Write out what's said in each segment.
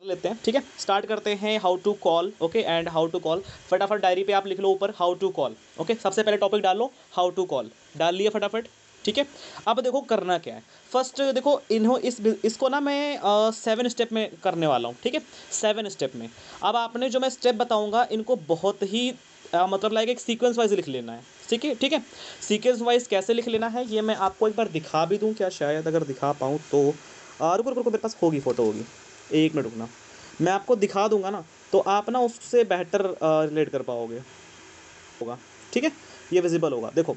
लेते हैं, ठीक है। स्टार्ट करते हैं how to call, okay, and how to call. फटाफट डायरी पे आप लिख लो ऊपर हाउ टू कॉल, ओके। सबसे पहले टॉपिक डाल लो हाउ टू कॉल, डाल लिया फटाफट, ठीक है। अब देखो करना क्या है। फर्स्ट देखो इसको ना मैं 7 स्टेप में करने वाला हूँ, ठीक है, 7 स्टेप में। अब आपने जो मैं स्टेप बताऊंगा इनको बहुत ही मतलब लाइक एक सीक्वेंस वाइज लिख लेना है, ठीक है, ठीक है। सीक्वेंस वाइज कैसे लिख लेना है ये मैं आपको एक बार दिखा भी दूं क्या, शायद अगर दिखा पाऊँ तो। रुको रुको रुको, मेरे पास होगी फ़ोटो होगी, 1 मिनट रुकना। मैं आपको दिखा दूंगा ना तो आप ना उससे बेहतर रिलेट कर पाओगे, होगा, ठीक है। ये विजिबल होगा, देखो।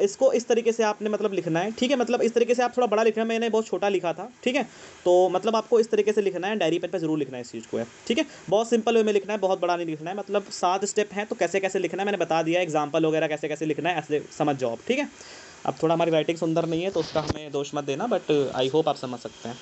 इसको इस तरीके से आपने मतलब लिखना है, ठीक है। मतलब इस तरीके से आप थोड़ा बड़ा लिखना है, मैंने बहुत छोटा लिखा था, ठीक है। तो मतलब आपको इस तरीके से लिखना है, डायरी पेन पे जरूर लिखना है इस चीज़ को है, ठीक है। बहुत सिंपल वे में लिखना है, बहुत बड़ा नहीं लिखना है। मतलब 7 स्टेप हैं तो कैसे कैसे लिखना है मैंने बता दिया, एग्जाम्पल वगैरह कैसे कैसे लिखना है ऐसे समझ जाओ आप, ठीक है। अब थोड़ा हमारी राइटिंग सुंदर नहीं है तो उसका हमें दोष मत देना, बट आई होप आप समझ सकते हैं,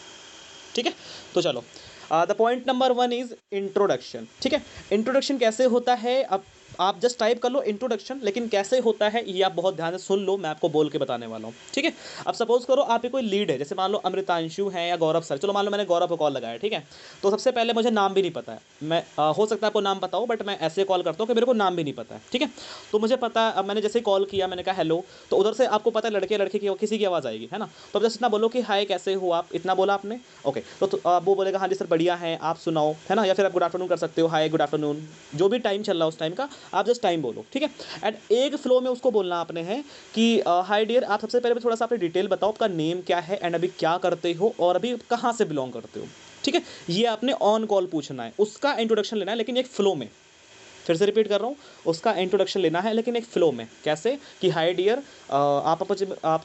ठीक है। तो चलो, the point number 1 is introduction, ठीक है। इंट्रोडक्शन कैसे होता है, अब आप जस्ट टाइप कर लो इंट्रोडक्शन, लेकिन कैसे होता है ये आप बहुत ध्यान से सुन लो, मैं आपको बोल के बताने वाला हूँ, ठीक है। अब सपोज करो आप कोई लीड है, जैसे मान लो अमृतांशु है या गौरव सर, चलो मान लो मैंने गौरव को कॉल लगाया, ठीक है। तो सबसे पहले मुझे नाम भी नहीं पता है, मैं हो सकता है आपको नाम पता हो, बट मैं ऐसे कॉल करता हूँ कि मेरे को नाम भी नहीं पता है, ठीक है। तो मुझे पता, अब मैंने जैसे कॉल किया, मैंने कहा हेलो, तो उधर से आपको पता है लड़के लड़के की किसी की आवाज़ आएगी, है ना। तो अब जस्ट इतना बोलो कि हाय कैसे हो आप, इतना बोला आपने, ओके। तो वो बोलेगा हाँ जी सर बढ़िया है, आप सुनाओ, है ना। या फिर आप गुड आफ्टरनून कर सकते हो, हाय गुड आफ्टरनून, जो भी टाइम चल रहा है उस टाइम का आप जस्ट टाइम बोलो, ठीक है। एंड एक फ्लो में उसको बोलना आपने है कि हाय डियर, आप सबसे पहले थोड़ा सा अपनी डिटेल बताओ, आपका नेम क्या है एंड अभी क्या करते हो और अभी कहाँ से बिलोंग करते हो, ठीक है। ये आपने ऑन कॉल पूछना है, उसका इंट्रोडक्शन लेना है, लेकिन एक फ्लो में। फिर से रिपीट कर रहा हूँ, उसका इंट्रोडक्शन लेना है लेकिन एक फ्लो में, कैसे कि हाय डियर, आप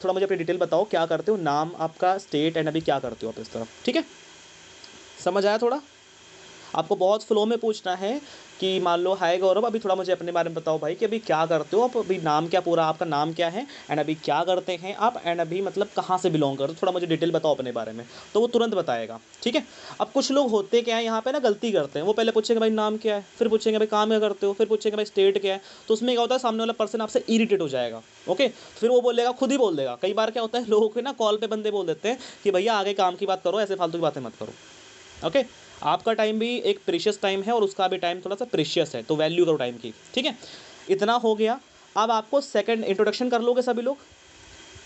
थोड़ा मुझे अपनी डिटेल बताओ, क्या करते हो, नाम आपका, स्टेट एंड अभी क्या करते हो आप, इस तरफ, ठीक है। समझ आया थोड़ा। आपको बहुत फ्लो में पूछना है कि मान लो हाय गौरव, अभी थोड़ा मुझे अपने बारे में बताओ भाई कि अभी क्या करते हो आप, अभी नाम क्या, पूरा आपका नाम क्या है एंड अभी क्या करते हैं आप, एंड अभी मतलब कहाँ से बिलोंग करते हो, थोड़ा मुझे डिटेल बताओ अपने बारे में। तो वो तुरंत बताएगा, ठीक है। अब कुछ लोग होते क्या है यहाँ पे ना, गलती करते हैं, वो पहले पूछेंगे भाई नाम क्या है, फिर पूछेंगे भाई काम क्या करते हो, फिर पूछेंगे भाई स्टेट क्या है। तो उसमें क्या होता है, सामने वाला पर्सन आपसे इरिटेट हो जाएगा, ओके। फिर वो बोलेगा, खुद ही बोल देगा। कई बार क्या होता है, लोगों के ना कॉल पे बंदे बोल देते हैं कि भैया आगे काम की बात करो, ऐसे फालतू की बातें मत करो, ओके। आपका टाइम भी एक प्रीशियस टाइम है और उसका भी टाइम थोड़ा सा प्रीशियस है, तो वैल्यू करो टाइम की, ठीक है। इतना हो गया। अब आपको सेकंड इंट्रोडक्शन कर लोगे सभी लोग,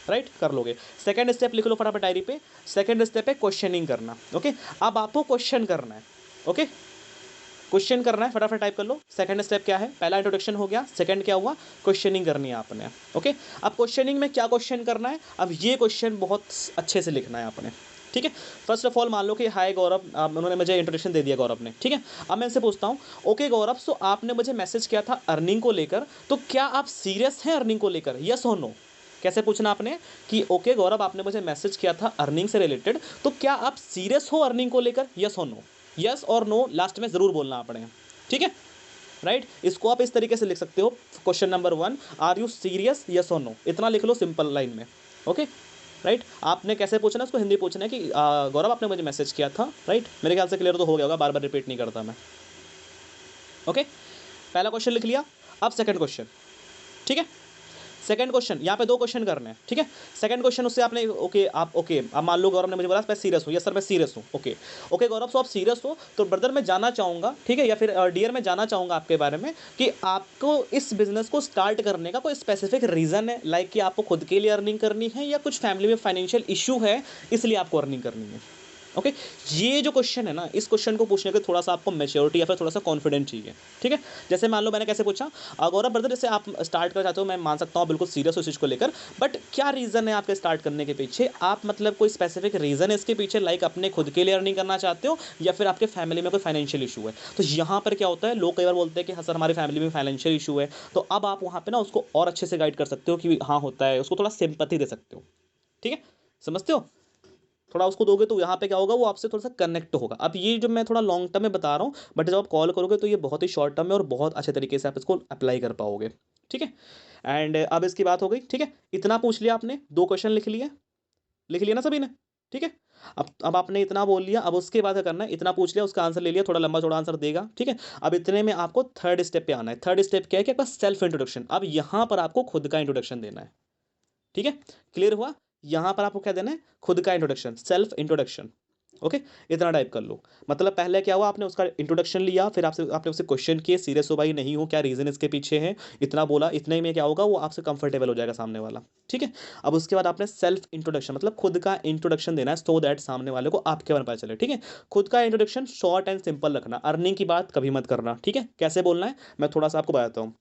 राइट, कर लोगे। सेकंड स्टेप लिख लो फटाफट डायरी पे। सेकंड स्टेप है क्वेश्चनिंग करना, ओके। अब आपको क्वेश्चन करना है, ओके। क्वेश्चन करना है, फटाफट टाइप कर लो। सेकंड स्टेप क्या है, पहला इंट्रोडक्शन हो गया, सेकंड क्या हुआ, क्वेश्चनिंग करनी है आपने, ओके। अब क्वेश्चनिंग में क्या क्वेश्चन करना है, अब ये क्वेश्चन बहुत अच्छे से लिखना है आपने, ठीक है। फर्स्ट ऑफ ऑल मान लो कि हाय गौरव, उन्होंने मुझे इंट्रोडक्शन दे दिया गौरव ने, ठीक है। अब मैं इनसे पूछता हूँ, ओके गौरव, सो आपने मुझे मैसेज किया था अर्निंग को लेकर, तो क्या आप सीरियस हैं अर्निंग को लेकर, यस और नो। कैसे पूछना आपने कि ओके गौरव, आपने मुझे मैसेज किया था अर्निंग से रिलेटेड, तो क्या आप सीरियस हो अर्निंग को लेकर, यस और नो। यस और नो लास्ट में जरूर बोलना आपने, ठीक है, राइट। इसको आप इस तरीके से लिख सकते हो, question number 1, are you serious, yes और नो, इतना लिख लो सिंपल लाइन में, ओके, राइट। आपने कैसे पूछना है, उसको हिंदी पूछना है कि गौरव आपने मुझे मैसेज किया था, राइट। मेरे ख्याल से क्लियर तो हो गया होगा, बार बार रिपीट नहीं करता मैं, ओके। पहला क्वेश्चन लिख लिया। अब सेकंड क्वेश्चन, ठीक है। सेकंड क्वेश्चन, यहाँ पे 2 क्वेश्चन करने हैं, ठीक है। सेकंड क्वेश्चन उससे आपने ओके, आप ओके, अब मान लो गौरव ने मुझे बोला मैं सीरियस हूँ, यस सर मैं सीरियस हूँ, ओके। ओके गौरव, सो आप सीरियस हो तो ब्रदर मैं जानना चाहूँगा, ठीक है, या फिर डियर मैं जानना चाहूँगा आपके बारे में कि आपको इस बिजनेस को स्टार्ट करने का कोई स्पेसिफिक रीज़न है, लाइक कि आपको खुद के लिए अर्निंग करनी है या कुछ फैमिली में फाइनेंशियल इशू है इसलिए आपको अर्निंग करनी है, ओके। ये जो क्वेश्चन है ना, इस क्वेश्चन को पूछने के लिए थोड़ा सा आपको मैच्योरिटी या फिर थोड़ा सा कॉन्फिडेंस चाहिए, ठीक है। जैसे मान लो मैंने कैसे पूछा, गौरव ब्रदर जैसे आप स्टार्ट करना चाहते हो, मैं मान सकता हूँ बिल्कुल सीरियस हो इस चीज़ को लेकर, बट क्या रीज़न है आपके स्टार्ट करने के पीछे, आप मतलब कोई स्पेसिफिक रीज़न है इसके पीछे, लाइक अपने खुद के लिए अर्निंग करना चाहते हो या फिर आपके फैमिली में कोई फाइनेंशियल इशू है। तो यहाँ पर क्या होता है, लोग कई बार बोलते हैं कि हाँ सर हमारी फैमिली में फाइनेंशियल इशू है, तो अब आप वहाँ पे ना उसको और अच्छे से गाइड कर सकते हो कि हाँ होता है, उसको थोड़ा सिंपैथी दे सकते हो, ठीक है। समझते हो, थोड़ा उसको दोगे तो यहाँ पे क्या होगा, वो आपसे थोड़ा सा कनेक्ट होगा। अब ये जो मैं थोड़ा लॉन्ग टर्म में बता रहा हूँ, बट जब आप कॉल करोगे तो ये बहुत ही शॉर्ट टर्म में और बहुत अच्छे तरीके से आप इसको अप्लाई कर पाओगे, ठीक है। एंड अब इसकी बात हो गई, ठीक है। इतना पूछ लिया आपने, 2 क्वेश्चन लिख लिए, लिख लिया ना सभी ने, ठीक है। अब आपने इतना बोल लिया, अब उसके बाद क्या करना है, इतना पूछ लिया, उसका आंसर ले लिया, थोड़ा लंबा चौड़ा आंसर देगा, ठीक है। अब इतने में आपको थर्ड स्टेप पे आना है। थर्ड स्टेप क्या है कि आपका सेल्फ इंट्रोडक्शन। अब यहाँ पर आपको खुद का इंट्रोडक्शन देना है, ठीक है। क्लियर हुआ, यहां पर आपको क्या देना है, खुद का इंट्रोडक्शन, सेल्फ इंट्रोडक्शन, ओके इतना टाइप कर लो। मतलब पहले क्या हुआ, आपने उसका इंट्रोडक्शन लिया, फिर आपने उससे क्वेश्चन किए, सीरियस हो भाई नहीं हो, क्या रीज़न इसके पीछे है, इतना बोला, इतने ही में क्या होगा, वो आपसे कंफर्टेबल हो जाएगा सामने वाला। ठीक है, अब उसके बाद आपने सेल्फ इंट्रोडक्शन मतलब खुद का इंट्रोडक्शन देना है, सो दैट सामने वाले को आपके बारे में पता चले। ठीक है, खुद का इंट्रोडक्शन शॉर्ट एंड सिंपल रखना, अर्निंग की बात कभी मत करना। ठीक है, कैसे बोलना है मैं थोड़ा सा आपको बताता हूँ।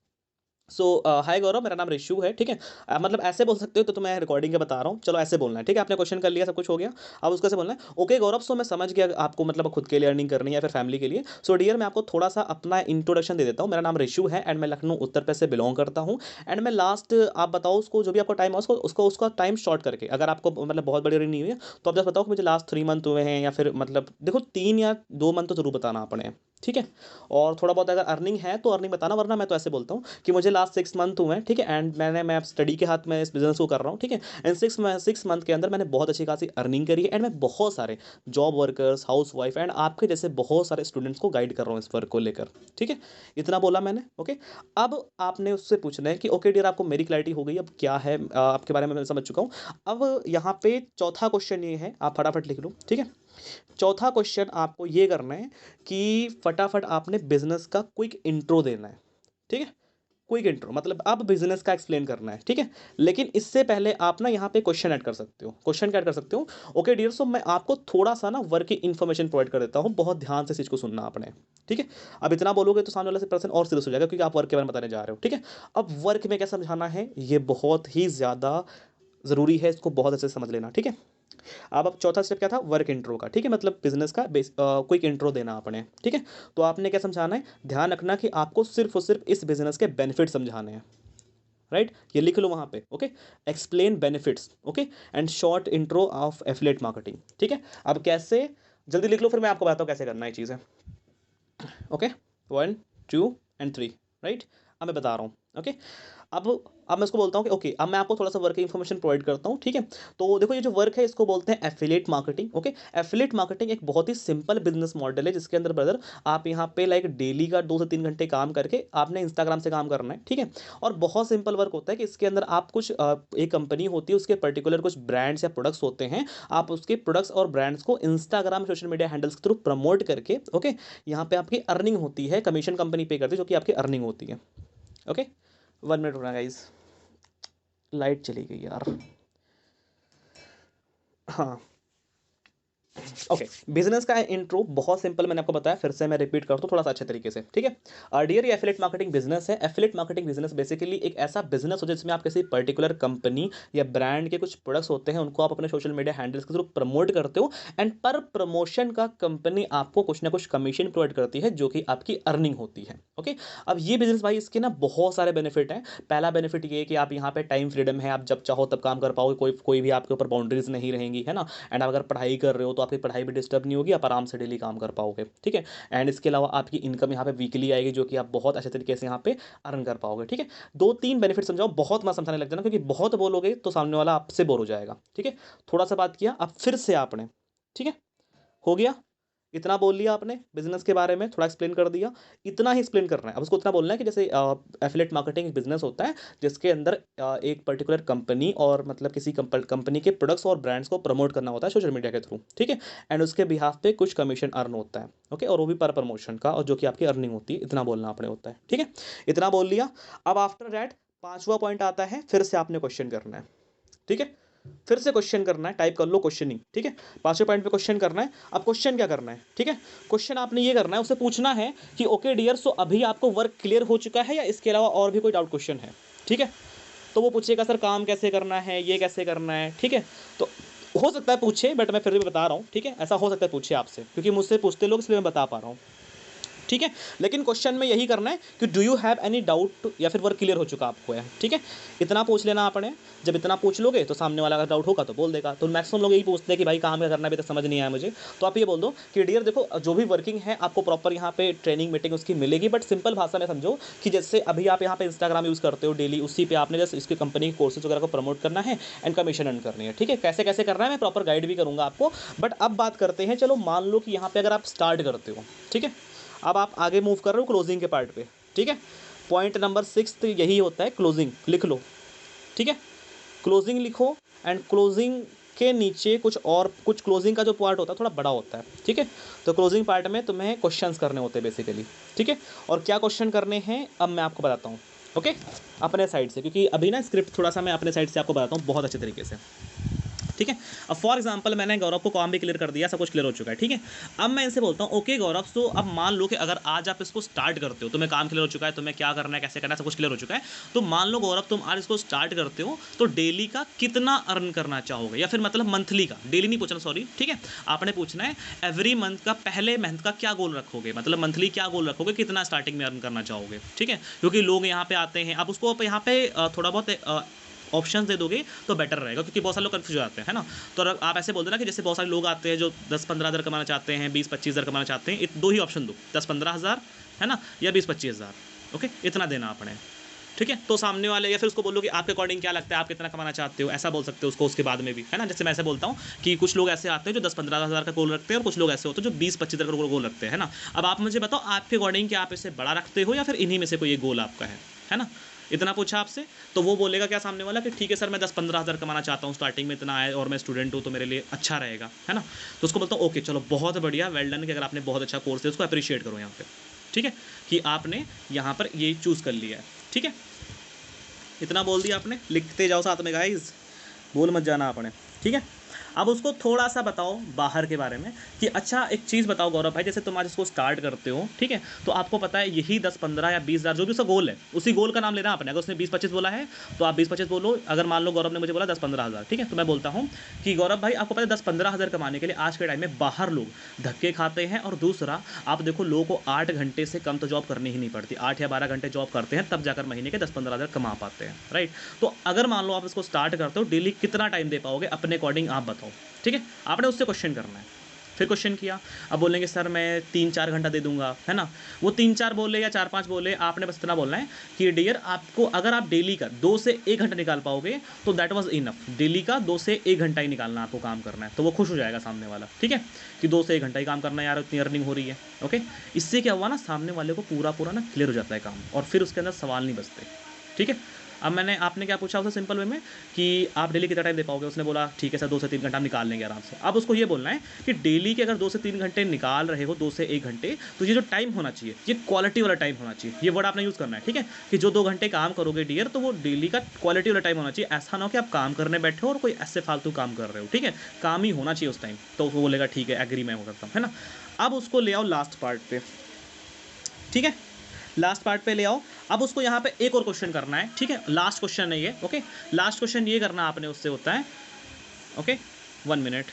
सो हाय गौरव, मेरा नाम ऋषु है। ठीक है, मतलब ऐसे बोल सकते हो, तो मैं रिकॉर्डिंग का बता रहा हूँ, चलो ऐसे बोलना है। ठीक है, आपने क्वेश्चन कर लिया, सब कुछ हो गया, अब उसको ऐसे बोलना है, ओके गौरव, सो मैं समझ गया आपको मतलब खुद के लिए अर्निंग करनी है या फिर फैमिली के लिए। सो डियर, मैं आपको थोड़ा सा अपना इंट्रोडक्शन दे देता हूँ। मेरा नाम ऋषु है एंड मैं लखनऊ उत्तर प्रदेश से बिलोंग करता हूँ। एंड मैं लास्ट, आप बताओ उसको जो भी आपका टाइम है उसका टाइम शॉर्ट करके, अगर आपको मतलब बहुत बड़ी अर्निंग नहीं हुई है तो आप जस्ट बताओ कि मुझे लास्ट 3 मंथ हुए हैं, या फिर मतलब देखो 3 या 2 मंथ तो जरूर बताना आपने। ठीक है, और थोड़ा बहुत अगर अर्निंग है तो अर्निंग बताना, वरना मैं तो ऐसे बोलता हूँ कि मुझे लास्ट 6 मंथ हुए हैं। ठीक है, एंड मैं स्टडी के हाथ में इस बिजनेस को कर रहा हूँ। ठीक है, एंड 6 मंथ के अंदर मैंने बहुत अच्छी खासी अर्निंग करी है, एंड मैं बहुत सारे job workers, house wife and आपके जैसे बहुत सारे स्टूडेंट्स को गाइड कर रहा हूँ इस वर्क को लेकर। ठीक है, इतना बोला मैंने। ओके, अब आपने उससे पूछना है कि ओके डियर, आपको मेरी क्लैरिटी हो गई, अब क्या है आपके बारे में मैं समझ चुका हूँ। अब यहाँ पे चौथा क्वेश्चन ये है, आप फटाफट लिख लो। ठीक है, चौथा क्वेश्चन आपको ये करना है कि फटाफट आपने बिजनेस का क्विक इंट्रो देना है। ठीक है, क्विक इंट्रो मतलब अब बिजनेस का एक्सप्लेन करना है। ठीक है, लेकिन इससे पहले आप ना यहाँ पे क्वेश्चन ऐड कर सकते हो, क्वेश्चन ऐड कर सकते हो। ओके डियर, सो मैं आपको थोड़ा सा ना वर्क की इन्फॉर्मेशन प्रोवाइड कर देता हूँ, बहुत ध्यान से इस चीज़ को सुनना आपने। ठीक है, अब इतना बोलोगे तो सामने वाला से पर्सन और सीरियस हो जाएगा, क्योंकि आप वर्क के बारे में बताने जा रहे हो। ठीक है, अब वर्क में क्या समझाना है ये बहुत ही ज़्यादा ज़रूरी है, इसको बहुत अच्छे से समझ लेना। ठीक है, अब चौथा स्टेप क्या था, वर्क इंट्रो का। ठीक है, मतलब बिजनेस का क्विक इंट्रो देना आपने। ठीक है, तो आपने क्या समझाना है, ध्यान रखना कि आपको सिर्फ और सिर्फ इस बिजनेस के बेनिफिट समझाने हैं। राइट, ये लिख लो वहां पे। Okay, explain benefits. Okay, and short intro of affiliate marketing. ठीक है, अब कैसे, जल्दी लिख लो, फिर मैं आपको बताता हूँ कैसे करना है चीज़ें। Okay, 1 2 and 3। राइट, अब मैं बता रहा हूँ। ओके, अब अब मैं उसको बोलता हूँ कि ओके, अब मैं आपको थोड़ा सा वर्क की इन्फॉर्मेशन प्रोवाइड करता हूँ। ठीक है, तो देखो ये जो वर्क है इसको बोलते हैं affiliate marketing. Okay, affiliate marketing एक बहुत ही सिंपल बिजनेस मॉडल है, जिसके अंदर ब्रदर आप यहाँ पे लाइक डेली का 2 से 3 घंटे काम करके आपने इंस्टाग्राम से काम करना है। ठीक है, और बहुत सिंपल वर्क होता है कि इसके अंदर आप कुछ एक कंपनी होती है, उसके पर्टिकुलर कुछ ब्रांड्स या प्रोडक्ट्स होते हैं, आप उसके प्रोडक्ट्स और ब्रांड्स को इंस्टाग्राम सोशल मीडिया हैंडल्स के थ्रू प्रमोट करके, ओके, यहाँ पे आपकी अर्निंग होती है, कमीशन कंपनी पे करती है, जो कि आपकी अर्निंग होती है। ओके, 1 मिनट रुकना गाइज, लाइट चली गई यार। हाँ, ओके, बिजनेस का इंट्रो बहुत सिंपल मैंने आपको बताया, फिर से मैं रिपीट करता हूँ थोड़ा सा अच्छे तरीके से। ठीक है, डियर, ये एफिलिएट मार्केटिंग बिजनेस है। एफिलिएट मार्केटिंग बिजनेस बेसिकली एक ऐसा बिजनेस होता है जिसमें आप किसी पर्टिकुलर कंपनी या ब्रांड के कुछ प्रोडक्ट्स होते हैं, उनको आप अपने सोशल मीडिया हैंडल्स के थ्रू प्रमोट करते हो, एंड पर प्रमोशन का कंपनी आपको कुछ ना कुछ कमीशन प्रोवाइड करती है, जो कि आपकी अर्निंग होती है। ओके, अब ये बिजनेस भाई, इसके ना बहुत सारे बेनिफिट हैं। पहला बेनिफिट ये है कि आप यहाँ पे टाइम फ्रीडम है, आप जब चाहो तब काम कर पाओगे, कोई कोई भी आपके ऊपर बाउंड्रीज नहीं रहेंगी, है ना। एंड अगर पढ़ाई कर रहे हो तो आपकी पढ़ाई भी डिस्टर्ब नहीं होगी, आप आराम से डेली काम कर पाओगे। ठीक है, एंड इसके अलावा आपकी इनकम यहाँ पे वीकली आएगी, जो कि आप बहुत अच्छे तरीके से यहाँ पे अर्न कर पाओगे। ठीक है, 2 3 बेनिफिट समझाओ, बहुत मत समझाने लग जाना, क्योंकि बहुत बोलोगे तो सामने वाला आपसे बोर हो जाएगा। ठीक है, थोड़ा सा बात किया, अब फिर से आपने, ठीक है, हो गया, इतना बोल लिया आपने बिजनेस के बारे में, थोड़ा एक्सप्लेन कर दिया, इतना ही एक्सप्लेन करना है। अब उसको इतना बोलना है कि जैसे एफिलिएट मार्केटिंग एक बिजनेस होता है, जिसके अंदर एक पर्टिकुलर कंपनी और मतलब किसी कंपनी के प्रोडक्ट्स और ब्रांड्स को प्रमोट करना होता है सोशल मीडिया के थ्रू। ठीक है, एंड उसके बिहाफ पे कुछ कमीशन अर्न होता है। ओके, और वो भी पर प्रमोशन का, और जो कि आपकी अर्निंग होती है, इतना बोलना आपने होता है। ठीक है, इतना बोल लिया। अब आफ्टर दैट पांचवा पॉइंट आता है, फिर से आपने क्वेश्चन करना है। ठीक है, फिर से क्वेश्चन करना है, टाइप कर लो क्वेश्चनिंग। ठीक है, पांचवें पॉइंट पे क्वेश्चन करना है। अब क्वेश्चन क्या करना है, ठीक है, क्वेश्चन आपने ये करना है, उसे पूछना है कि ओके डियर, सो अभी आपको वर्क क्लियर हो चुका है या इसके अलावा और भी कोई डाउट क्वेश्चन है। ठीक है, तो वो पूछेगा सर काम कैसे करना है, ये कैसे करना है। ठीक है, तो हो सकता है पूछे, बट मैं फिर भी बता रहा हूँ। ठीक है, ऐसा हो सकता है पूछे आपसे, क्योंकि मुझसे पूछते लोग, इसलिए मैं बता पा रहा हूँ। ठीक है, लेकिन क्वेश्चन में यही करना है कि do you have any doubt, या फिर वर्क क्लियर हो चुका आपको है। ठीक है, इतना पूछ लेना आपने। जब इतना पूछ लोगे तो सामने वाला अगर डाउट होगा तो बोल देगा। तो मैक्सिमम लोग यही पूछते हैं कि भाई काम क्या करना है, अभी तक समझ नहीं आया मुझे। तो आप ये बोल दो कि डियर देखो, जो भी वर्किंग है आपको प्रॉपर यहाँ पे ट्रेनिंग मीटिंग उसकी मिलेगी, बट सिंपल भाषा में समझो कि जैसे अभी आप यहाँ पे इंस्टाग्राम यूज़ करते हो डेली, उसी पे आपने जैसे इसकी कंपनी के कोर्सेज वगैरह को प्रमोट करना है एंड कमीशन अर्न करनी है। ठीक है, कैसे कैसे करना है मैं प्रॉपर गाइड भी करूँगा आपको। बट अब बात करते हैं, चलो मान लो कि यहाँ पे अगर आप स्टार्ट करते हो, ठीक है, अब आप आगे मूव कर रहे हो क्लोजिंग के पार्ट पे। ठीक है, पॉइंट नंबर 6 यही होता है, क्लोजिंग लिख लो। ठीक है, क्लोजिंग लिखो, एंड क्लोजिंग इसके नीचे कुछ क्लोजिंग का जो पार्ट होता है थोड़ा बड़ा होता है, ठीक है। तो क्लोजिंग पार्ट में तुम्हें क्वेश्चंस करने होते हैं बेसिकली, ठीक है। और क्या क्वेश्चन करने हैं अब मैं आपको बताता हूँ, ओके, अपने साइड से, क्योंकि अभी ना स्क्रिप्ट थोड़ा सा मैं अपने साइड से आपको बताता हूँ बहुत अच्छे तरीके से, ठीक है। अब फॉर एग्जांपल मैंने गौरव को काम भी क्लियर कर दिया, सब कुछ क्लियर हो चुका है, ठीक है। अब मैं इनसे बोलता हूँ ओके गौरव, तो अब मान लो कि अगर आज आप इसको स्टार्ट करते हो, तुम्हें काम क्लियर हो चुका है, तुम्हें क्या करना है, कैसे करना है, सब कुछ क्लियर हो चुका है, तो मान लो गौरव तुम आज इसको स्टार्ट करते हो, तो डेली का कितना अर्न करना चाहोगे, या फिर मतलब मंथली का, डेली नहीं पूछना, सॉरी, ठीक है। आपने पूछना है एवरी मंथ का, पहले मंथ का क्या गोल रखोगे, मतलब मंथली क्या गोल रखोगे, कितना स्टार्टिंग में अर्न करना चाहोगे, ठीक है। क्योंकि लोग यहाँ पे आते हैं, आप उसको यहाँ पे थोड़ा बहुत ऑप्शन दे दोगे तो बेटर रहेगा, क्योंकि बहुत सारे लोग कन्फ्यूज हो जाते हैं, है ना। तो आप ऐसे बोल देना कि जैसे बहुत सारे लोग आते हैं जो 10-15 हज़ार कमाना चाहते हैं, 20-25 हज़ार कमाना चाहते हैं, दो ही ऑप्शन दो, 10-15 हज़ार, है ना, या 20-25 हज़ार, ओके, इतना देना आपने, ठीक है। तो सामने वाले, या फिर उसको बोलो कि आपके अकॉर्डिंग क्या लगता है, आप कितना कमाना चाहते हो, ऐसा बोल सकते हो उसको उसके बाद में भी, है ना। जैसे मैं ऐसे बोलता हूँ कि कुछ लोग ऐसे आते हैं जो 10-15 हज़ार का गोल रखते हैं, और कुछ लोग ऐसे होते हैं जो 20-25 हज़ार का गोल रखते हैं, है ना। अब आप मुझे बताओ आपके अकॉर्डिंग क्या आप इसे बड़ा रखते हो, या फिर इन्हीं में से कोई एक गोल आपका है ना। इतना पूछा आपसे, तो वो बोलेगा क्या सामने वाला कि ठीक है सर मैं 10-15 हज़ार कमाना चाहता हूँ, स्टार्टिंग में इतना आए, और मैं स्टूडेंट हूँ तो मेरे लिए अच्छा रहेगा, है ना। तो उसको बोलता हूँ ओके चलो बहुत बढ़िया, वेल डन, कि अगर आपने बहुत अच्छा कोर्स है उसको अप्रिशिएट करो यहाँ पे, ठीक है, कि आपने यहाँ पर ये चूज़ कर लिया है, ठीक है। इतना बोल दिया आपने, लिखते जाओ साथ में गाइस, भूल मत जाना आपने, ठीक है। अब उसको थोड़ा सा बताओ बाहर के बारे में कि अच्छा एक चीज़ बताओ गौरव भाई, जैसे तुम आज इसको स्टार्ट करते हो, ठीक है, तो आपको पता है यही 10-15 या 20 हज़ार जो भी उसका गोल है, उसी गोल का नाम लेना आपने। अगर उसने 20-25 बोला है तो आप 20-25 बोलो। अगर मान लो गौरव ने मुझे बोला 10-15 हज़ार, ठीक है, तो मैं बोलता हूँ कि गौरव भाई आपको पता है 10-15 हज़ार कमाने के लिए आज के टाइम में बाहर लोग धक्के खाते हैं, और दूसरा आप देखो लोगों को 8 घंटे से कम तो जॉब करनी ही नहीं पड़ती, 8 या 12 घंटे जॉब करते हैं तब जाकर महीने के 10-15 हज़ार कमा पाते हैं, राइट। तो अगर मान लो आप इसको स्टार्ट करते हो, डेली कितना टाइम दे पाओगे अपने अकॉर्डिंग आप बताओ, ठीक है। आपने उससे क्वेश्चन करना है, फिर क्वेश्चन किया, अब बोलेंगे सर मैं 3-4 घंटा दे दूंगा, है ना। वो 3-4 बोले या 4-5 बोले, आपने बस इतना बोलना है कि डियर आपको अगर आप डेली का 2 से 1 घंटा निकाल पाओगे तो दैट वाज इनफ। डेली का 2 से 1 घंटा ही निकालना आपको काम करना है, तो वो खुश हो जाएगा सामने वाला, ठीक है, कि 2 से 1 घंटा ही काम करना है यार, इतनी अर्निंग हो रही है, ओके। इससे क्या हुआ ना, सामने वाले को पूरा ना क्लियर हो जाता है काम, और फिर उसके अंदर सवाल नहीं बचते, ठीक है। अब आपने क्या पूछा उसे सिंपल वे में कि आप डेली कितना टाइम दे पाओगे, उसने बोला ठीक है सर 2 से 3 घंटा हम निकाल लेंगे आराम से। अब उसको ये बोलना है कि डेली के अगर 2 से 3 घंटे निकाल रहे हो, 2 से 1 घंटे, तो ये जो टाइम होना चाहिए ये क्वालिटी वाला टाइम होना चाहिए, ये वर्ड आपने यूज़ करना है, ठीक है, कि जो 2 घंटे काम करोगे डियर, तो वो डेली का क्वालिटी वाला टाइम होना चाहिए। ऐसा ना हो कि आप काम करने बैठे हो और कोई ऐसे फालतू काम कर रहे हो, ठीक है, काम ही होना चाहिए उस टाइम। तो वो बोलेगा ठीक है एग्री मैं वो करता हूँ, है ना। अब उसको ले आओ लास्ट पार्ट पे, ठीक है, लास्ट पार्ट पे ले आओ। अब उसको यहाँ पे एक और क्वेश्चन करना है, ठीक है, लास्ट क्वेश्चन है ये, ओके। लास्ट क्वेश्चन ये करना आपने उससे होता है, ओके, 1 मिनट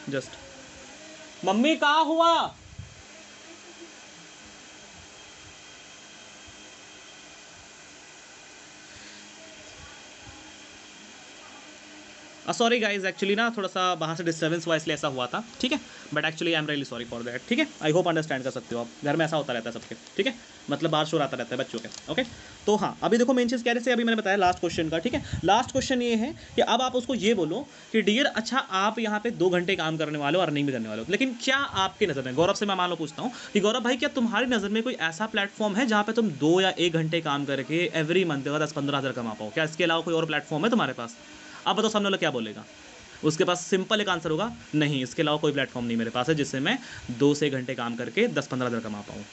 जस्ट। मम्मी कहाँ हुआ, सॉरी गाइज, एक्चुअली ना थोड़ा सा बाहर से डिस्टर्बेंस हुआ इसलिए ऐसा हुआ था, ठीक है, but actually I am really sorry for that, ठीक है। आई होप अंडरस्टैंड कर सकते हो आप, घर में ऐसा होता रहता है सबके, ठीक है, मतलब बाहर शोर आता रहता है बच्चों के, ओके। तो हाँ, अभी देखो मेन चीज़ क्या है, अभी मैंने बताया लास्ट क्वेश्चन का, ठीक है। लास्ट क्वेश्चन ये है कि अब आप उसको ये बोलो कि डियर अच्छा आप यहाँ पे 2 घंटे काम करने वाले हो, अर्निंग भी करने वाले हो, लेकिन क्या आपकी नज़र में, गौरव से मैं मान लो पूछता हूँ कि गौरव भाई क्या तुम्हारी नज़र में कोई ऐसा प्लेटफॉर्म है जहाँ पे तुम 2 या 1 घंटे काम करके एवरी मंथ का 10-15 हज़ार कमा पाओ, क्या इसके अलावा कोई और प्लेटफॉर्म है तुम्हारे पास? अब बताओ सामने वाला क्या बोलेगा, उसके पास सिंपल एक आंसर होगा, नहीं इसके अलावा कोई प्लेटफॉर्म नहीं मेरे पास है जिससे मैं 2 से 1 घंटे काम करके 10-15 हज़ार कमा पाऊँ,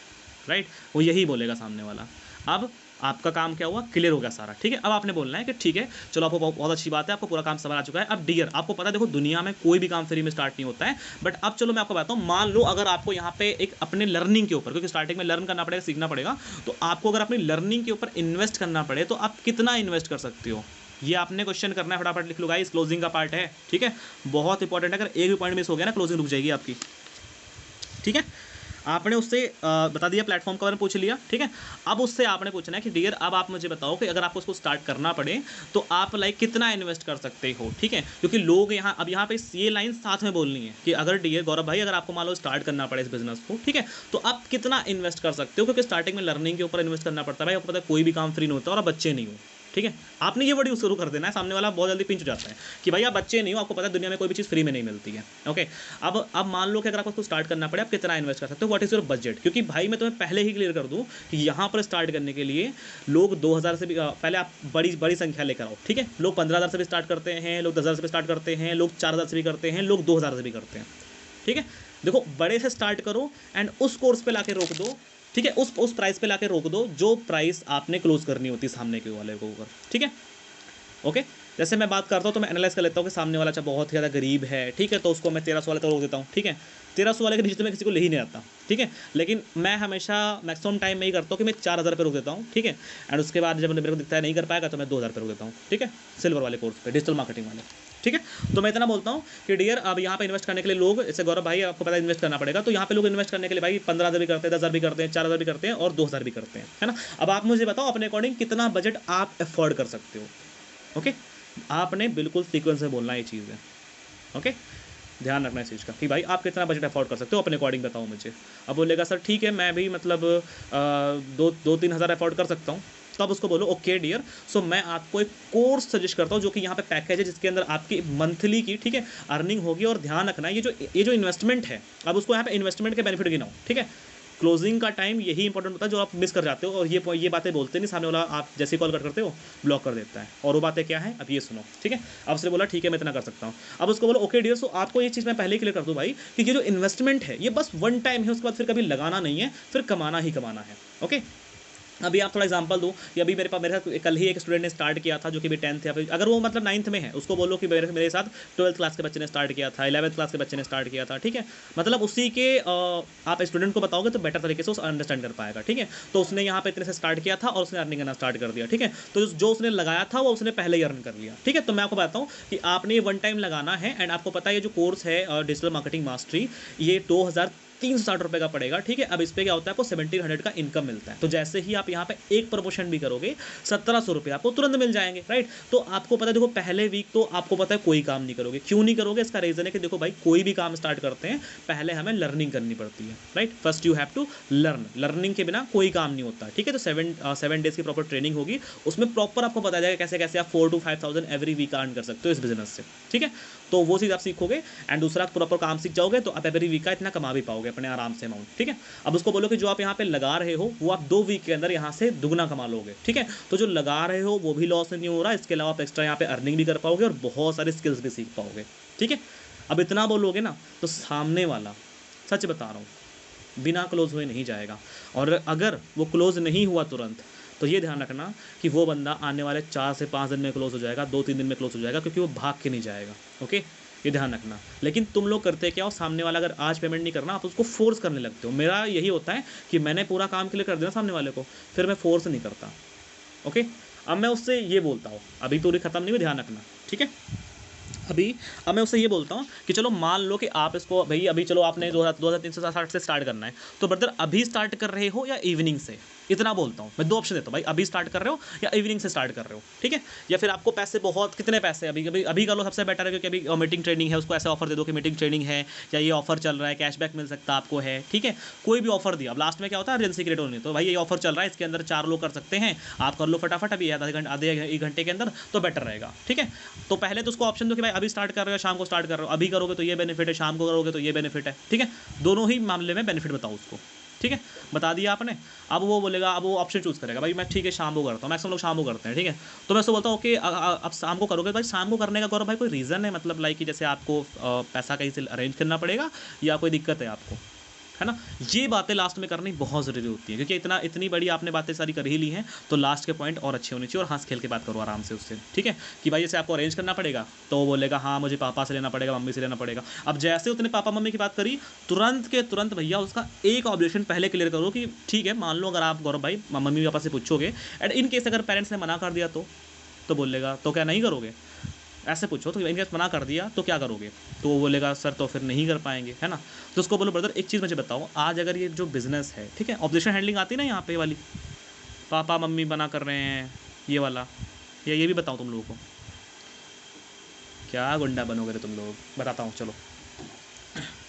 राइट, वो यही बोलेगा सामने वाला। अब आपका काम क्या हुआ, क्लियर हो गया सारा, ठीक है। अब आपने बोलना है कि ठीक है चलो आपको बहुत अच्छी बात है, आपको पूरा काम समझ आ चुका है। अब डियर आपको पता है देखो दुनिया में कोई भी काम फ्री में स्टार्ट नहीं होता है, बट अब चलो मैं आपको बताता हूँ, मान लो अगर आपको यहाँ पे एक अपने लर्निंग के ऊपर, क्योंकि स्टार्टिंग में लर्न करना पड़ेगा, सीखना पड़ेगा, तो आपको अगर अपनी लर्निंग के ऊपर इन्वेस्ट करना पड़े तो आप कितना इन्वेस्ट कर सकते हो, ये आपने क्वेश्चन करना है, फटाफट लिख लो गाइस, क्लोजिंग का पार्ट है, ठीक है, बहुत इंपॉर्टेंट है, अगर एक भी पॉइंट मिस हो गया ना क्लोजिंग रुक जाएगी आपकी, ठीक है। आपने उससे बता दिया, प्लेटफॉर्म का बारे में पूछ लिया, ठीक है। अब उससे आपने पूछना है कि डियर अब आप मुझे बताओ कि अगर आपको उसको स्टार्ट करना पड़े तो आप लाइक कितना इन्वेस्ट कर सकते हो, ठीक है, क्योंकि लोग यहाँ अब यहाँ पे ये लाइन साथ में बोलनी है कि अगर डियर गौरव भाई अगर आपको मान लो स्टार्ट करना पड़े इस बिजनेस को, ठीक है, तो आप कितना इन्वेस्ट कर सकते हो, क्योंकि स्टार्टिंग में लर्निंग के ऊपर इन्वेस्ट करना पड़ता है भाई, आपको पता है कोई भी काम फ्री नहीं होता और आप बच्चे नहीं हो, ठीक है, आपने ये वर्ड यूज शुरू कर देना है, सामने वाला बहुत जल्दी पिंच हो जाता है कि भाई आप बच्चे नहीं हो, आपको पता है दुनिया में कोई भी चीज़ फ्री में नहीं मिलती है। ओके, अब मान लो कि अगर आपको स्टार्ट करना पड़े, आप कितना इन्वेस्ट कर सकते हो, व्हाट इज योर बजट, क्योंकि भाई मैं तुम्हें पहले ही क्लियर कर दूं कि यहाँ पर स्टार्ट करने के लिए लोग 2000 से भी पहले आप बड़ी बड़ी संख्या लेकर आओ, ठीक है। लोग 15,000 से भी स्टार्ट करते हैं, लोग 10,000 से भी स्टार्ट करते हैं, लोग 4,000 से भी करते हैं, लोग 2,000 से भी करते हैं, ठीक है। देखो, बड़े से स्टार्ट करो एंड उस कोर्स पे लाके रोक दो, ठीक है, उस प्राइस पे लाके रोक दो जो प्राइस आपने क्लोज करनी होती है सामने के वाले को ऊपर, ठीक है। ओके, जैसे मैं बात करता हूँ तो मैं एनालाइज कर लेता हूँ कि सामने वाला अच्छा बहुत ज़्यादा गरीब है, ठीक है, तो उसको मैं 1300 वाले तो रोक देता हूँ, ठीक है। 1300 वाले के नीचे तो मैं किसी को ले ही नहीं आता, ठीक है। लेकिन मैं हमेशा मैक्सिमम टाइम में ही करता हूँ कि मैं 4,000 पे रोक देता हूँ, ठीक है। एंड उसके बाद जब मेरे को दिखता है नहीं कर पाएगा तो मैं 2,000 पे रोक देता हूँ, ठीक है, सिल्वर वाले कोर्स पे, डिजिटल मार्केटिंग वाले, ठीक है। तो मैं इतना बोलता हूँ कि डियर, अब यहाँ पे इन्वेस्ट करने के लिए लोग, जैसे गौरव भाई आपको पता है इन्वेस्ट करना पड़ेगा, तो यहाँ पे लोग इन्वेस्ट करने के लिए भाई 15,000 भी करते हैं, 10,000 भी करते हैं, 4,000 भी करते हैं और 2,000 भी करते हैं, है ना। अब आप मुझे बताओ अपने अकॉर्डिंग कितना बजट आप अफोर्ड कर सकते हो। ओके, आपने बिल्कुल सीक्वेंस में बोलना ये चीज़ है। ओके, ध्यान रखना इस चीज़ का कि भाई आप कितना बजट अफोर्ड कर सकते हो, अपने अकॉर्डिंग बताओ मुझे। अब बोलेगा सर ठीक है, मैं भी मतलब 2-3 हज़ार अफोर्ड कर सकता हूँ, तो आप उसको बोलो ओके डियर, सो मैं आपको एक कोर्स सजेस्ट करता हूँ जो कि यहाँ पे पैकेज है, जिसके अंदर आपकी मंथली की, ठीक है, अर्निंग होगी। और ध्यान रखना ये जो इन्वेस्टमेंट है, अब उसको यहाँ पे इन्वेस्टमेंट के बेनिफिट गिनाओ, ठीक है। क्लोजिंग का टाइम यही इंपॉर्टेंट होता है जो आप मिस कर जाते हो, और ये बातें बोलते नहीं सामने वाला, आप जैसे कॉल कट करते हो ब्लॉक कर देता है। और वो बातें क्या है, अब ये सुनो, ठीक है। अब उसने बोला ठीक है मैं इतना कर सकता हूँ, अब उसको बोलो ओके डियर, सो आपको ये चीज़ मैं पहले ही क्लियर कर दूँ भाई कि ये जो इन्वेस्टमेंट है ये बस वन टाइम है, उसके बाद फिर कभी लगाना नहीं है, फिर कमाना ही कमाना है। ओके, अभी आप थोड़ा एग्जांपल दो कि अभी मेरे साथ कल ही एक स्टूडेंट ने स्टार्ट किया था जो कि भी 10th या फिर अगर वो मतलब 9th में है, उसको बोलो कि मेरे साथ 12th क्लास के बच्चे ने स्टार्ट किया था, 11th क्लास के बच्चे ने स्टार्ट किया था, ठीक है। मतलब उसी के आप स्टूडेंट को बताओगे तो बेटर तरीके से उस अंडरस्टैंड कर पाएगा, ठीक है। तो उसने यहाँ पे इतने से स्टार्ट किया था और उसने अर्निंग करना स्टार्ट कर दिया, ठीक है। तो जो उसने लगाया था वो उसने पहले ही अर्न कर लिया, ठीक है। तो मैं आपको बताता हूँ कि आपने ये वन टाइम लगाना है। एंड आपको पता है ये जो कोर्स है डिजिटल मार्केटिंग मास्टरी, ये 2,360 रुपये का पड़ेगा, ठीक है। अब इस पर क्या होता है, आपको 1,700 का इनकम मिलता है। तो जैसे ही आप यहाँ पे एक प्रमोशन भी करोगे 1,700 रुपये आपको तुरंत मिल जाएंगे, राइट। तो आपको पता है, देखो पहले वीक तो आपको पता है कोई काम नहीं करोगे। क्यों नहीं करोगे, इसका रीज़न है कि देखो भाई कोई भी काम स्टार्ट करते हैं पहले हमें लर्निंग करनी पड़ती है, right. First you have to learn, learning के बिना कोई काम नहीं होता, ठीक है। तो 7 डेज की प्रॉपर ट्रेनिंग होगी, उसमें प्रॉपर आपको बताया जाएगा कैसे कैसे आप 4 to 5,000 एवरी वीक अर्न कर सकते हो इस बिजनेस से, ठीक है। तो वो चीज़ आप सीखोगे एंड दूसरा प्रॉपर काम सीख जाओगे तो आप एवरी वीक का इतना कमा भी पाओगे अपने आराम से अमाउंट, ठीक है। अब उसको बोलो कि जो आप यहाँ पे लगा रहे हो वो आप 2 वीक के अंदर यहाँ से दुगना कमा लोगे, ठीक है। तो जो लगा रहे हो वो भी लॉस नहीं हो रहा, इसके अलावा आप एक्स्ट्रा यहाँ पे अर्निंग भी कर पाओगे और बहुत सारे स्किल्स भी सीख पाओगे, ठीक है। अब इतना बोलोगे ना तो सामने वाला, सच बता रहा हूँ, बिना क्लोज हुए नहीं जाएगा। और अगर वो क्लोज नहीं हुआ तुरंत, तो ये ध्यान रखना कि वो बंदा आने वाले 4 से 5 दिन में क्लोज हो जाएगा, 2-3 दिन में क्लोज हो जाएगा, क्योंकि वो भाग के नहीं जाएगा। ओके, ये ध्यान रखना। लेकिन तुम लोग करते क्या हो, सामने वाला अगर आज पेमेंट नहीं करना आप उसको फोर्स करने लगते हो। मेरा यही होता है कि मैंने पूरा काम क्लियर कर दिया सामने वाले को, फिर मैं फोर्स नहीं करता। ओके, अब मैं उससे ये बोलता हूँ, अभी पूरी खत्म नहीं हुई, ध्यान रखना, ठीक है। अब मैं उससे ये बोलता हूँ कि चलो मान लो कि आप इसको भाई अभी चलो आपने 2,360 से स्टार्ट करना है, तो ब्रदर अभी स्टार्ट कर रहे हो या इवनिंग से, इतना बोलता हूँ मैं। 2 ऑप्शन देता हूँ भाई, अभी स्टार्ट कर रहे हो या इवनिंग से स्टार्ट कर रहे हो, ठीक है। या फिर आपको पैसे बहुत, कितने पैसे अभी अभी अभी कर लो, सबसे बेटर है, क्योंकि अभी मीटिंग ट्रेनिंग है, उसको ऐसे ऑफर दे दो कि मीटिंग ट्रेनिंग है या ये ऑफर चल रहा है, कैशबैक मिल सकता है आपको, है, ठीक है। कोई भी ऑफर दिया, अब लास्ट में क्या होता है, अर्जेंसी क्रिएट होनी, तो भाई ये ऑफर चल रहा है, इसके अंदर 4 लोग कर सकते हैं, आप कर लो फटाफट अभी आधे 1 घंटे के अंदर, तो बेटर रहेगा, ठीक है। तो पहले तो उसको ऑप्शन दो कि भाई अभी स्टार्ट कर रहे हो, शाम को स्टार्ट कर रहे हो, अभी करोगे तो ये बेनिफिट है, शाम को करोगे तो ये बेनिफिट है, ठीक है। दोनों ही मामले में बेनिफिट बताओ उसको, ठीक है। बता दिया आपने। अब वो बोलेगा, अब वो ऑप्शन चूज़ करेगा, भाई मैं ठीक है शाम को करता हूँ, मैक्सिमम लोग शाम को करते हैं, ठीक है। तो मैं उसको बोलता हूँ कि अब शाम को करोगे, भाई शाम को करने का गौरव भाई कोई रीज़न है, मतलब लाइक कि जैसे आपको पैसा कहीं से अरेंज करना पड़ेगा या कोई दिक्कत है आपको, है ना। ये बातें लास्ट में करनी बहुत ज़रूरी होती है, क्योंकि इतनी बड़ी आपने बातें सारी कर ही ली हैं, तो लास्ट के पॉइंट और अच्छे होने चाहिए और हंस खेल के बात करो आराम से उससे, ठीक है। कि भाई जैसे आपको अरेंज करना पड़ेगा, तो वो बोलेगा हाँ मुझे पापा से लेना पड़ेगा, मम्मी से लेना पड़ेगा। अब जैसे उसने पापा मम्मी की बात करी, तुरंत के तुरंत भैया उसका एक ऑब्जेक्शन पहले क्लियर करो कि ठीक है, मान लो अगर आप गौरव भाई मम्मी पापा से पूछोगे एंड इन केस अगर पेरेंट्स ने मना कर दिया तो बोलेगा तो क्या नहीं करोगे, ऐसे पूछो। तो इनकेस मना कर दिया तो क्या करोगे, तो वो बोलेगा सर तो फिर नहीं कर पाएंगे, है ना। तो उसको बोलो ब्रदर एक चीज़ मुझे बताओ, आज अगर ये जो बिज़नेस है, ठीक है, ऑब्जेक्शन हैंडलिंग आती है ना यहाँ पे वाली, पापा मम्मी मना कर रहे हैं ये वाला, या ये भी बताओ तुम लोगों को, क्या गुंडा बनोगे तुम लोग, बताता हूँ चलो,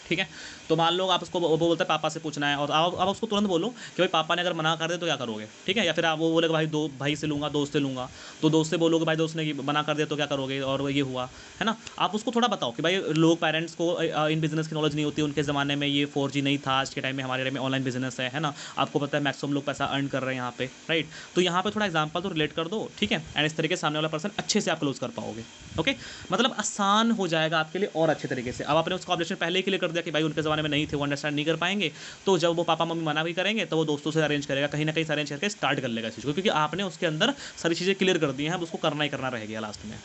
ठीक है। तो मान लो आप उसको, वो बोलता है पापा से पूछना है, और आप उसको तुरंत बोलो कि भाई पापा ने अगर मना कर दे तो क्या करोगे, ठीक है। या फिर आप वो बोलेगा भाई दो भाई से लूँगा, दोस्त से लूँगा, तो दोस्त से बोलोगे भाई दोस्त ने मना कर दिया तो क्या करोगे, और ये हुआ है ना। आप उसको थोड़ा बताओ कि भाई लोग पेरेंट्स को इन बिजनेस की नॉलेज नहीं होती, उनके ज़माने में ये 4G नहीं था, आज के टाइम में हमारे टाइम में ऑनलाइन बिजनेस है ना। आपको पता है मैक्सिमम लोग पैसा अर्न कर रहे हैं यहाँ पे, राइट। तो यहाँ पे थोड़ा एग्जाम्पल तो रिलेट कर दो, ठीक है। एंड इस तरीके से सामने वाला पर्सन अच्छे से आप क्लोज कर पाओगे, ओके। मतलब आसान हो जाएगा आपके लिए और अच्छे तरीके से। अब आपने उसका ऑब्जेक्शन पहले ही क्लियर कर दिया कि भाई उनके ज़माने में नहीं थे, वो अंडरस्टैंड नहीं कर पाएंगे, तो जब वो पापा मम्मी मना भी करेंगे तो वो दोस्तों से अरेंज करेगा, कहीं ना कहीं से अरेंज करके स्टार्ट कर लेगा इस चीज़ को, क्योंकि आपने उसके अंदर सारी चीज़ें क्लियर कर दी हैं, अब उसको करना ही करना रह गया लास्ट में,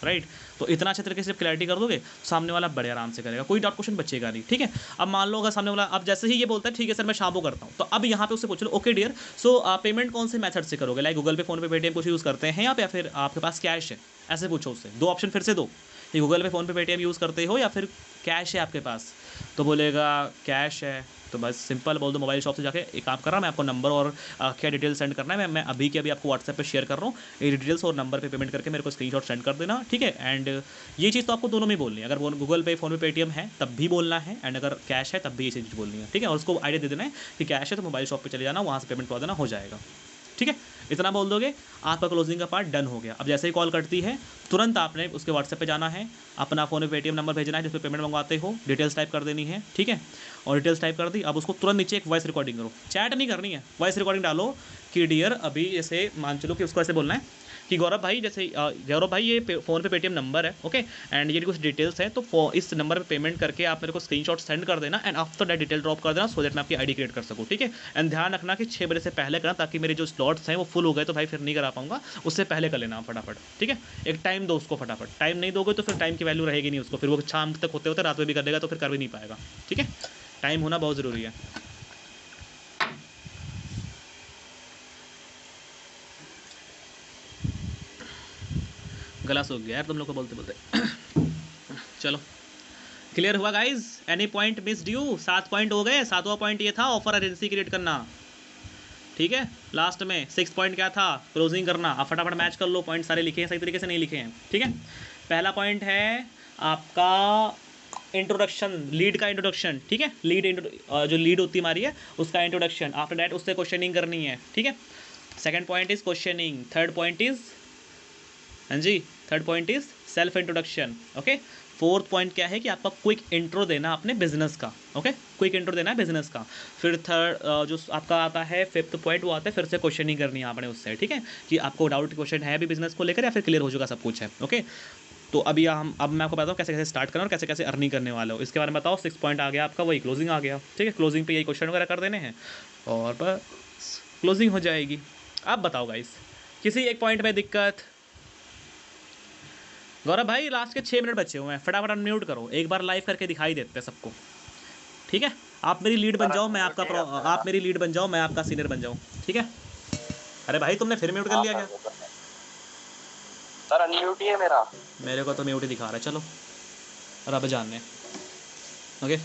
राइट। तो इतना अच्छे तरीके से जब क्लैरिटी कर दोगे, सामने वाला बड़े आराम से करेगा, कोई डाउट क्वेश्चन बचेगा नहीं, ठीक है। अब मान लो अगर सामने वाला अब जैसे ही ये बोलता है ठीक है सर मैं शाम को करता हूँ, तो अब यहाँ पे उससे पूछ लो ओके डियर, सो पेमेंट कौन से मेथड से करोगे, लाइक गूगल पे, फोन पे, पेटीएम कुछ यूज़ करते हैं, या फिर आपके पास कैश है, ऐसे पूछो उससे। दो ऑप्शन फिर से दो कि गूगल पे, फ़ोन पे, पेटीएम यूज़ करते हो या फिर कैश है आपके पास। तो बोलेगा कैश है, तो बस सिंपल बोल दो मोबाइल शॉप से जाके एक काम कर रहा हूँ मैं, आपको नंबर और क्या डिटेल सेंड करना है, मैं अभी के अभी आपको व्हाट्सएप पे शेयर कर रहा हूँ, ये डिटेल्स और नंबर पे पेमेंट करके मेरे को स्क्रीनशॉट सेंड कर देना, ठीक है। एंड ये चीज़ तो आपको दोनों में बोलनी है, अगर गूगल पे, फ़ोन पे, पेटीएम है तब भी बोलना है, एंड अगर कैश है तब भी ये चीज़ बोलनी है, ठीक है। और उसको आइडिया दे देना है कि कैश है तो मोबाइल शॉप पर चले जाना, वहाँ से पेमेंट करवा देना, हो जाएगा, ठीक है। इतना बोल दोगे, आपका क्लोजिंग का पार्ट डन हो गया। अब जैसे ही कॉल कटती है तुरंत आपने उसके व्हाट्सएप पे जाना है, अपना फ़ोन पे पेटीएम नंबर भेजना है जिस पे पेमेंट मंगवाते हो, डिटेल्स टाइप कर देनी है, ठीक है। और डिटेल्स टाइप कर दी, अब उसको तुरंत नीचे एक वॉइस रिकॉर्डिंग करो, चैट नहीं करनी है, वॉइस रिकॉर्डिंग डालो कि डियर अभी जैसे मान चलो कि उसको ऐसे बोलना है कि गौरव भाई, जैसे गौरव भाई ये फ़ोन पे पेटीएम नंबर है, ओके, एंड ये कुछ डिटेल्स हैं, तो इस नंबर पे पेमेंट करके आप मेरे को स्क्रीनशॉट सेंड कर देना, and after that detail drop कर देना, सो दैट मैं आपकी आईडी क्रिएट कर सकूँ, ठीक है। एंड ध्यान रखना कि 6 बजे से पहले करना, ताकि मेरे जो स्लॉट्स हैं वो फुल हो गए तो भाई फिर नहीं करा पाऊंगा, उससे पहले कर लेना फटाफट, ठीक है। एक टाइम दो उसको फटाफट, टाइम नहीं दोगे तो फिर टाइम की वैल्यू रहेगी नहीं उसको, फिर वो शाम तक होते होते रात में भी कर देगा तो फिर कर भी नहीं पाएगा, ठीक है। टाइम होना बहुत ज़रूरी है। गला सूख गया यार तुम लोग को बोलते बोलते। चलो क्लियर हुआ guys, any point missed you? 7 point हो गए, 7वां पॉइंट ये था ऑफर एजेंसी क्रिएट करना, ठीक है। लास्ट में 6 पॉइंट क्या था, क्लोजिंग करना। आप फटाफट मैच कर लो, पॉइंट सारे लिखे हैं सही तरीके से नहीं लिखे हैं, ठीक है। पहला पॉइंट है आपका इंट्रोडक्शन, लीड का इंट्रोडक्शन, ठीक है। जो लीड होती हमारी है उसका इंट्रोडक्शन, आफ्टर दैट उससे क्वेश्चनिंग करनी है, ठीक है। Second point is questioning, third point is, हाँ जी, third point is self introduction, okay. Fourth point क्या है कि आपका क्विक इंट्रो देना अपने बिजनेस का, ओके, क्विक इंट्रो देना है बिजनेस का। फिर थर्ड जो आपका आता है फिफ्थ पॉइंट, वो आता है फिर से क्वेश्चनिंग करनी है आपने उससे, ठीक है, कि आपको डाउट क्वेश्चन है भी बिजनेस को लेकर या फिर क्लियर हो चुका सब कुछ है, ओके। तो अभी अब मैं आपको बताता हूँ कैसे कैसे स्टार्ट करना और कैसे कैसे अर्निंग करने वाले हो, इसके बारे में बताओ। 6 पॉइंट आ गया आपका, वही क्लोजिंग आ गया, ठीक है। क्लोजिंग पे यही क्वेश्चन वगैरह कर देने हैं और बस क्लोजिंग हो जाएगी। अब बताओ गाइस, किसी एक पॉइंट में दिक्कत? गौरव भाई लास्ट के 6 मिनट बचे हुए हैं, फटाफट अनम्यूट करो, एक बार लाइव करके दिखाई देते हैं सबको, ठीक है। आप मेरी लीड बन जाओ, मैं आपका आप मेरी लीड बन जाओ, मैं आपका सीनियर बन जाऊँ, ठीक है। अरे भाई तुमने फिर म्यूट कर लिया क्या? सर अनम्यूट ही है मेरा, मेरे को तो म्यूट ही दिखा रहा है। चलो रब जानने, ओके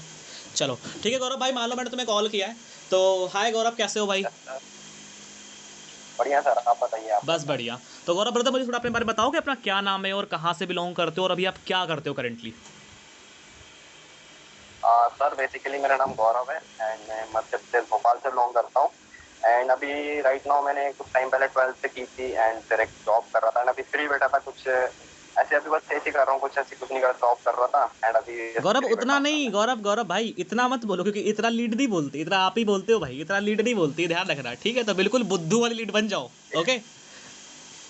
चलो ठीक है। गौरव भाई मान लो मैंने तुम्हें कॉल किया है, तो हाय गौरव कैसे हो भाई? बढ़िया सर, आप बताइए। आप बस बढ़िया। तो गौरव ब्रदर मुझे थोड़ा अपने बारे में बताओ कि अपना क्या नाम है और कहाँ से बिलोंग करते हो और अभी आप क्या करते हो करेंटली? सर बेसिकली मेरा नाम गौरव है एंड मैं मध्य प्रदेश भोपाल से बिलोंग करता हूँ। एंड अभी राइट नाउ मैंने कुछ टाइम पहले 12th से की थी एंड फिर एक जॉब कर रहा था एंड अभी फ्री बैठा था, कुछ ऐसे अभी बस ऐसे कर रहा हूँ, कुछ ऐसे कुछ नहीं कर, जॉब कर रहा था एंड अभी। गौरव उतना नहीं, गौरव भाई इतना मत बोलो, क्योंकि इतना लीड नहीं बोलते, इतना आप ही बोलते हो भाई, इतना लीड नहीं बोलती, ध्यान रखना, ठीक है। तो बिल्कुल बुद्धू वाली लीड बन जाओ, ओके,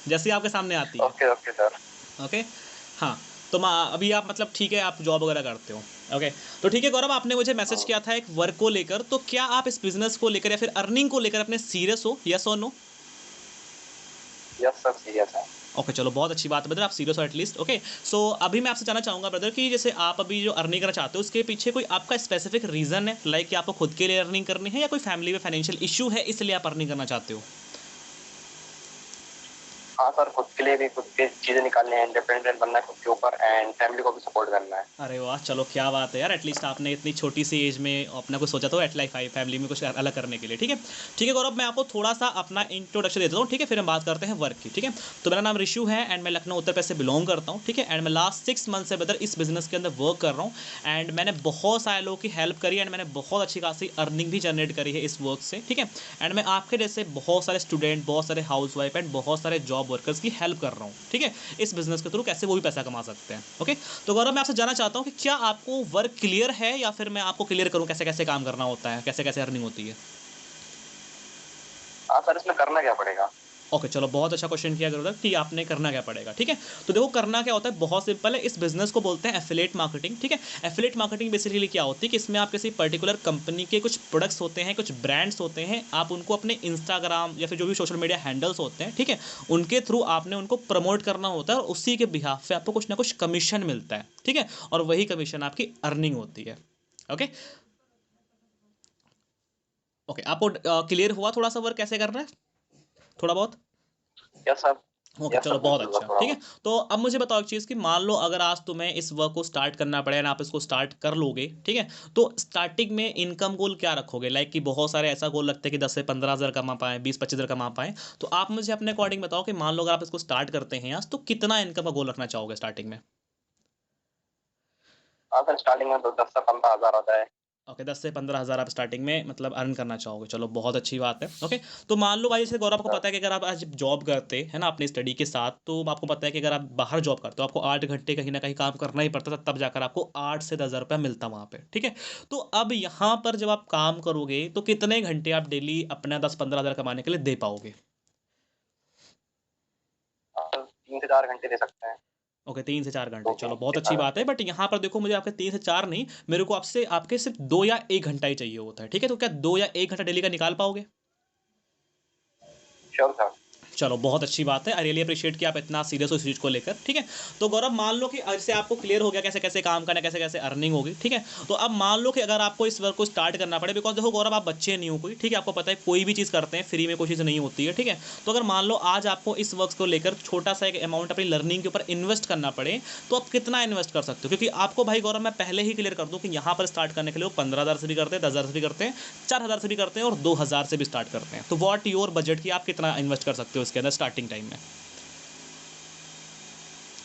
जैसे आपके सामने आती है। ओके ओके सर, ओके हाँ। तो अभी आप मतलब ठीक है आप जॉब वगैरह करते हो, ओके। तो ठीक है गौरव, आपने मुझे मैसेज किया था एक वर्क को लेकर, तो क्या आप इस बिजनेस को लेकर या फिर अर्निंग को लेकर अपने सीरियस हो, यस और नो? यस सर सीरियस है। ओके चलो बहुत अच्छी बात है ब्रदर, आप सीरियस हो एटलीस्ट, ओके। सो अभी मैं आपसे जानना चाहूँगा ब्रदर कि जैसे आप अभी जो अर्निंग करना चाहते हो उसके पीछे कोई आपका स्पेसिफिक रीज़न है, लाइक कि आपको खुद के लिए अर्निंग करनी है या कोई फैमिली में फाइनेंशियल इशू है इसलिए आप अर्निंग करना चाहते हो? हाँ सर, खुद के लिए भी कुछ की चीजें निकालनी है, इंडिपेंडेंट बनना है खुद के ऊपर, एंड फैमिली को भी सपोर्ट करना है। अरे वाह, चलो क्या बात है यार, एटलीस्ट आपने इतनी छोटी सी एज में अपना कुछ सोचा तो एटलाइफ फैमिली में कुछ अलग करने के लिए। ठीक है, ठीक है गौरव, मैं आपको थोड़ा सा अपना इंट्रोडक्शन देता हूँ, ठीक है, फिर हम बात करते हैं वर्क की। ठीक है, तो मेरा नाम ऋषु है एंड मैं लखनऊ उत्तर प्रदेश से बिलोंग करता हूँ। ठीक है, एंड मैं लास्ट 6 मंथ से बेहतर इस बिजनेस के अंदर वर्क कर रहा हूँ एंड मैंने बहुत सारे लोगों की हेल्प करी एंड मैंने बहुत अच्छी खासी अर्निंग भी जनरेट करी है इस वर्क से। ठीक है, एंड मैं आपके जैसे बहुत सारे स्टूडेंट, बहुत सारे हाउस वाइफ एंड बहुत सारे जॉब वर्कर्स की हेल्प कर रहा हूँ। ठीक है, इस बिजनेस के थ्रू कैसे वो भी पैसा कमा सकते हैं। ओके, तो गौरव मैं आपसे जानना चाहता हूँ कि क्या आपको वर्क क्लियर है या फिर मैं आपको क्लियर करूँ कैसे कैसे काम करना होता है, कैसे कैसे अर्निंग होती है। हाँ सर, इसमें करना क्या पड़ेगा? ओके, चलो बहुत अच्छा क्वेश्चन किया गुरुदत्त कि आपने करना क्या पड़ेगा। ठीक है, तो देखो करना क्या होता है, बहुत सिंपल है। इस बिजनेस को बोलते हैं एफिलिएट मार्केटिंग। ठीक है, एफिलिएट मार्केटिंग बेसिकली क्या होती है कि इसमें आप किसी पर्टिकुलर कंपनी के कुछ प्रोडक्ट्स होते हैं, कुछ ब्रांड्स होते हैं, आप उनको अपने इंस्टाग्राम या फिर जो भी सोशल मीडिया हैंडल्स होते हैं, ठीक है, उनके थ्रू आपने उनको प्रमोट करना होता है और उसी के बिहाफ पे आपको कुछ ना कुछ कमीशन मिलता है। ठीक है, और वही कमीशन आपकी अर्निंग होती है। ओके, ओके, आपको क्लियर हुआ थोड़ा सा वर्क कैसे करना है, थोड़ा बहुत। Yes sir. ओके, यस चलो सर, बहुत बिल्कुल अच्छा। सर, थोड़ा ठीक है, बहुत। तो अब मुझे बताओ एक चीज़ कि मान लो अगर आज तुम्हें इस वर्क को स्टार्ट करना पड़े ना, आप इसको स्टार्ट कर लोगे, ठीक है, तो स्टार्टिंग में इनकम गोल क्या रखोगे? लाइक कि बहुत सारे ऐसा गोल रखते हैं कि 10 से 15 हज़ार कमा पाएँ, 20-25 हज़ार कमा पाएँ। तो आप मुझे अपने अकॉर्डिंग बताओ कि मान लो अगर आप इसको स्टार्ट करते हैं आज, तो कितना इनकम का गोल रखना चाहोगे स्टार्टिंग में? हाँ सर, स्टार्टिंग में तो 10 से 15 हज़ार आता है। ओके, 10 से 15 हज़ार आप स्टार्टिंग में मतलब अर्न करना चाहोगे, चलो बहुत अच्छी बात है। ओके, तो मान लो भाई जैसे गौरव आपको सर, पता है कि अगर आप आज जॉब करते हैं ना अपनी स्टडी के साथ, तो आपको पता है कि अगर आप बाहर जॉब करते हो आपको 8 घंटे कहीं ना कहीं काम करना ही पड़ता था, तब जाकर आपको 8 से 10 हज़ार रुपया मिलता वहाँ पे। ठीक है, तो अब यहाँ पर जब आप काम करोगे तो कितने घंटे आप डेली अपना 10-15 हज़ार कमाने के लिए दे पाओगे? आप 3 से 4 घंटे दे सकते हैं। ओके, 3 से 4 घंटे, दो चलो तीन बहुत से अच्छी चार बात है। घंटे बट यहाँ पर देखो मुझे आपके 3 से 4 नहीं, मेरे को आपसे आपके सिर्फ 2 या 1 घंटा ही चाहिए होता है। ठीक है, तो क्या 2 या 1 घंटा डेली का निकाल पाओगे? Sure sir. चलो बहुत अच्छी बात है, आई रियली अप्रिशिएट कि आप इतना सीरियस हो इस चीज़ को लेकर। ठीक है, तो गौरव मान लो कि जैसे आपको क्लियर हो गया कैसे कैसे काम करना है, कैसे कैसे अर्निंग होगी। ठीक है, तो अब मान लो कि अगर आपको इस वर्क को स्टार्ट करना पड़े, बिकॉज देखो गौरव आप बच्चे नहीं हो कोई, ठीक है, आपको पता है कोई भी चीज़ करते हैं फ्री में कोई चीज़ नहीं होती है। ठीक है, तो अगर मान लो आज आपको इस वर्क को लेकर छोटा सा एक अमाउंट अपनी लर्निंग के ऊपर इन्वेस्ट करना पड़े, तो आप कितना इन्वेस्ट कर सकते हो? क्योंकि आपको भाई गौरव मैं पहले ही क्लियर कर दूँ कि यहाँ पर स्टार्ट करने के लिए 15 हज़ार से भी करते हैं, 10 हज़ार से भी करते हैं, 4 हज़ार से भी करते हैं और 2 हज़ार से भी स्टार्ट करते हैं। तो वॉट योर बजट की आप कितना इन्वेस्ट कर सकते हो इसके अंदर स्टार्टिंग टाइम में?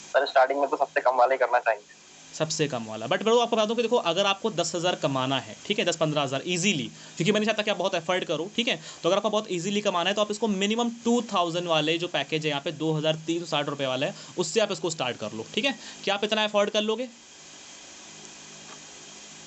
सर, स्टार्टिंग में तो सबसे कम वाले ही करना चाहेंगे। सबसे कम वाला, बट मैं आपको बता दूं कि देखो अगर आपको 10 हज़ार कमाना है, ठीक है, 10-15 हज़ार ईजिली, क्योंकि मैं नहीं चाहता कि आप बहुत एफर्ट करो। ठीक है, तो अगर आपको बहुत ईजिली कमाना है तो आप इसको मिनिमम 2000 वाले जो पैकेज है यहाँ पे 2360 रुपये वाला है, उससे आप इसको स्टार्ट कर लो। ठीक है, क्या आप इतना एफर्ट कर लोगे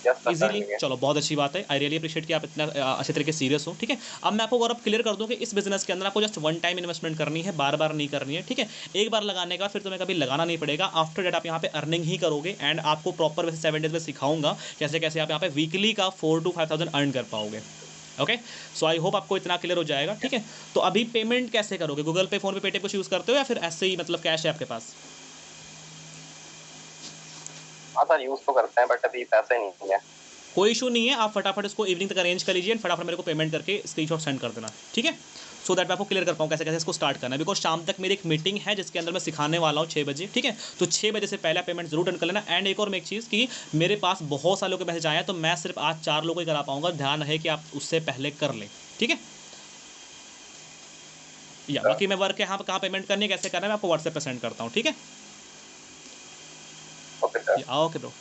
यस सर, कर इजीली? लेंगे। चलो बहुत अच्छी बात है, आई रियली अप्रिशिएट कि आप इतना अच्छे तरीके से सीरियस हो। ठीक है, अब मैं आपको गौरव क्लियर कर दूं कि इस बिजनेस के अंदर आपको जस्ट वन टाइम इन्वेस्टमेंट करनी है, बार बार नहीं करनी है। ठीक है, एक बार लगाने का फिर तुम्हें कभी लगाना नहीं पड़ेगा। आफ्टर डेट आप यहाँ पे अर्निंग ही करोगे एंड आपको प्रॉपर वैसे 7 डेज में सिखाऊंगा कैसे कैसे आप यहाँ पे वीकली का 4 to 5 thousand अर्न कर पाओगे। ओके, सो आई होप आपको इतना क्लियर हो जाएगा। ठीक है, तो अभी पेमेंट कैसे करोगे? गूगल पे, फोन पे, पेटीएम कुछ यूज़ करते हो या फिर ऐसे ही मतलब कैश है आपके पास? हाँ सर, यूज तो करते हैं बट अभी पैसे नहीं है। कोई इशू नहीं है, आप फटाफट इसको इवनिंग तक अरेंज कर लीजिए एंड फटाफट मेरे को पेमेंट करके स्क्रीनशॉट सेंड कर देना। ठीक है, सो दैट मैं आपको क्लियर कर पाऊँ कैसे कैसे इसको स्टार्ट करना है। बिकॉज शाम तक मेरी एक मीटिंग है जिसके अंदर मैं सिखाने वाला हूँ 6 बजे। ठीक है, तो 6 बजे से पहले पेमेंट जरूर डन कर लेना। एंड एक और मैं एक चीज़ कि मेरे पास बहुत सारे लोगों के मैसेज आए हैं, तो मैं सिर्फ आज 4 लोगों को ही करा पाऊंगा, ध्यान रहे कि आप उससे पहले कर लें। ठीक है, या बाकी मैं वर्क यहाँ पर कहाँ पेमेंट करनी है कैसे करना है मैं आपको व्हाट्सएप पर सेंड करता हूँ। ठीक है, ओके सर। Okay bro.